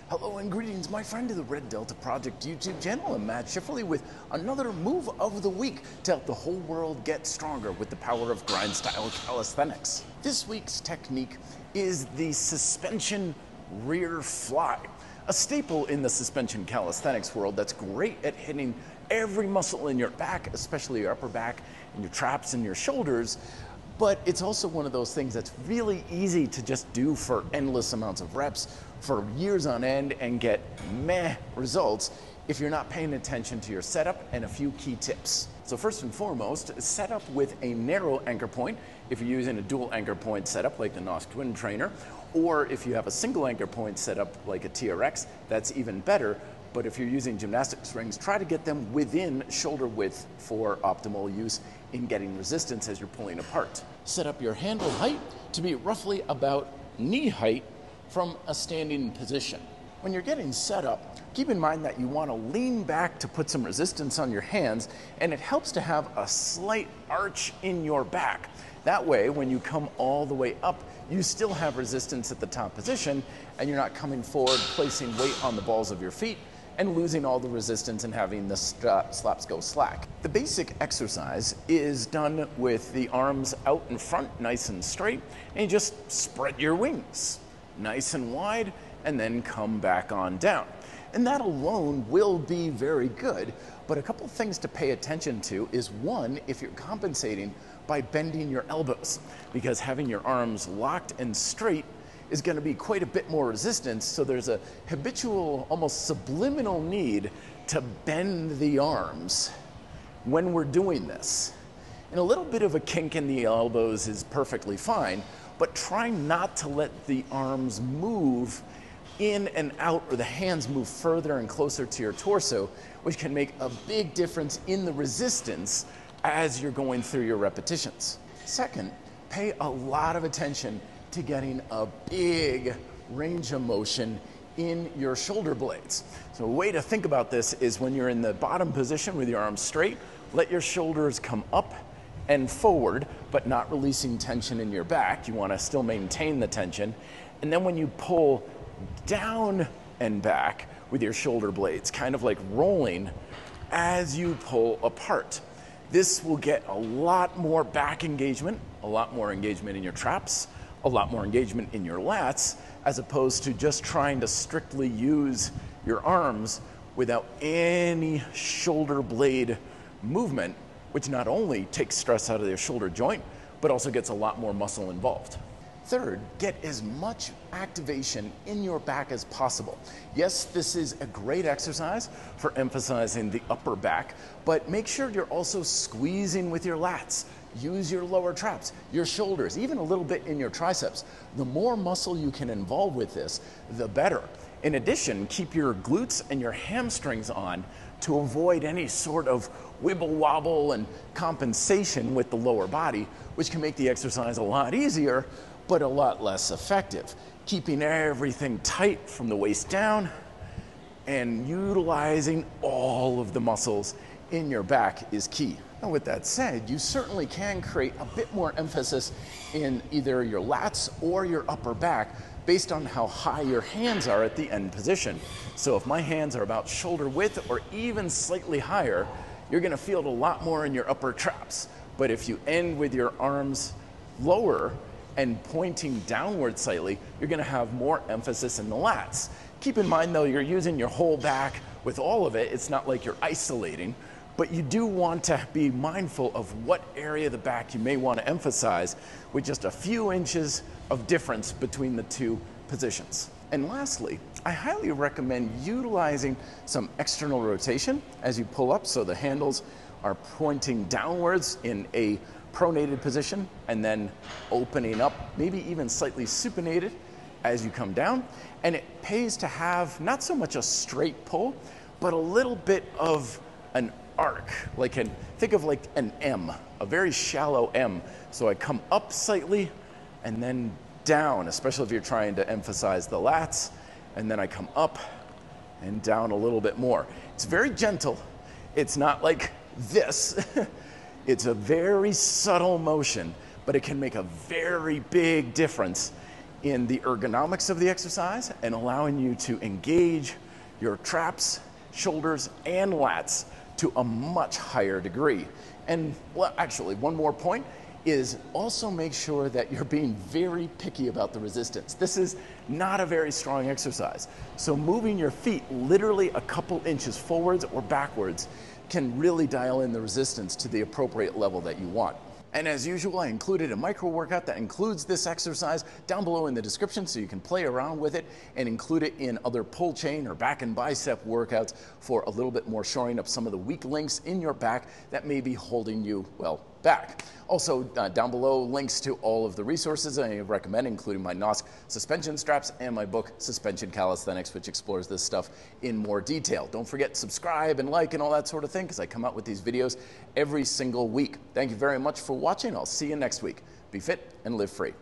Hello and greetings, my friend of the Red Delta Project YouTube channel. I'm Matt Schifferly with another move of the week to help the whole world get stronger with the power of grind style calisthenics. This week's technique is the suspension rear fly, a staple in the suspension calisthenics world that's great at hitting every muscle in your back, especially your upper back and your traps and your shoulders. But it's also one of those things that's really easy to just do for endless amounts of reps for years on end and get meh results if you're not paying attention to your setup and a few key tips. So first and foremost, set up with a narrow anchor point if you're using a dual anchor point setup like the NOS Twin Trainer, or if you have a single anchor point setup like a TRX, that's even better. But if you're using gymnastics rings, try to get them within shoulder width for optimal use in getting resistance as you're pulling apart. Set up your handle height to be roughly about knee height from a standing position. When you're getting set up, keep in mind that you want to lean back to put some resistance on your hands, and it helps to have a slight arch in your back. That way, when you come all the way up, you still have resistance at the top position, and you're not coming forward, placing weight on the balls of your feet, and losing all the resistance and having the slaps go slack. The basic exercise is done with the arms out in front, nice and straight, and you just spread your wings nice and wide, and then come back on down. And that alone will be very good, but a couple things to pay attention to is one, if you're compensating by bending your elbows, because having your arms locked and straight is going to be quite a bit more resistance, so there's a habitual, almost subliminal need to bend the arms when we're doing this. And a little bit of a kink in the elbows is perfectly fine, but try not to let the arms move in and out, or the hands move further and closer to your torso, which can make a big difference in the resistance as you're going through your repetitions. Second, pay a lot of attention to getting a big range of motion in your shoulder blades. So a way to think about this is when you're in the bottom position with your arms straight, let your shoulders come up and forward, but not releasing tension in your back. You want to still maintain the tension. And then when you pull down and back with your shoulder blades, kind of like rolling as you pull apart. This will get a lot more back engagement, a lot more engagement in your traps, a lot more engagement in your lats, as opposed to just trying to strictly use your arms without any shoulder blade movement, which not only takes stress out of your shoulder joint, but also gets a lot more muscle involved. Third, get as much activation in your back as possible. Yes, this is a great exercise for emphasizing the upper back, but make sure you're also squeezing with your lats. Use your lower traps, your shoulders, even a little bit in your triceps. The more muscle you can involve with this, the better. In addition, keep your glutes and your hamstrings on to avoid any sort of wibble wobble and compensation with the lower body, which can make the exercise a lot easier, but a lot less effective. Keeping everything tight from the waist down and utilizing all of the muscles in your back is key. Now with that said, you certainly can create a bit more emphasis in either your lats or your upper back based on how high your hands are at the end position. So if my hands are about shoulder width or even slightly higher, you're gonna feel it a lot more in your upper traps. But if you end with your arms lower and pointing downward slightly, you're gonna have more emphasis in the lats. Keep in mind though, you're using your whole back with all of it. It's not like you're isolating, but you do want to be mindful of what area of the back you may want to emphasize with just a few inches of difference between the two positions. And lastly, I highly recommend utilizing some external rotation as you pull up, so the handles are pointing downwards in a pronated position and then opening up, maybe even slightly supinated as you come down. And it pays to have not so much a straight pull, but a little bit of an arc, think of like an M, a very shallow M. So I come up slightly and then down, especially if you're trying to emphasize the lats, and then I come up and down a little bit more. It's very gentle. It's not like this. It's a very subtle motion, but it can make a very big difference in the ergonomics of the exercise and allowing you to engage your traps, shoulders, and lats to a much higher degree. And well, actually, one more point is also make sure that you're being very picky about the resistance. This is not a very strong exercise. So moving your feet literally a couple inches forwards or backwards can really dial in the resistance to the appropriate level that you want. And as usual, I included a micro workout that includes this exercise down below in the description so you can play around with it and include it in other pull chain or back and bicep workouts for a little bit more shoring up some of the weak links in your back that may be holding you, well, back. Also, down below, links to all of the resources I recommend, including my NOS suspension straps and my book, Suspension Calisthenics, which explores this stuff in more detail. Don't forget to subscribe and like and all that sort of thing, because I come out with these videos every single week. Thank you very much for watching. I'll see you next week. Be fit and live free.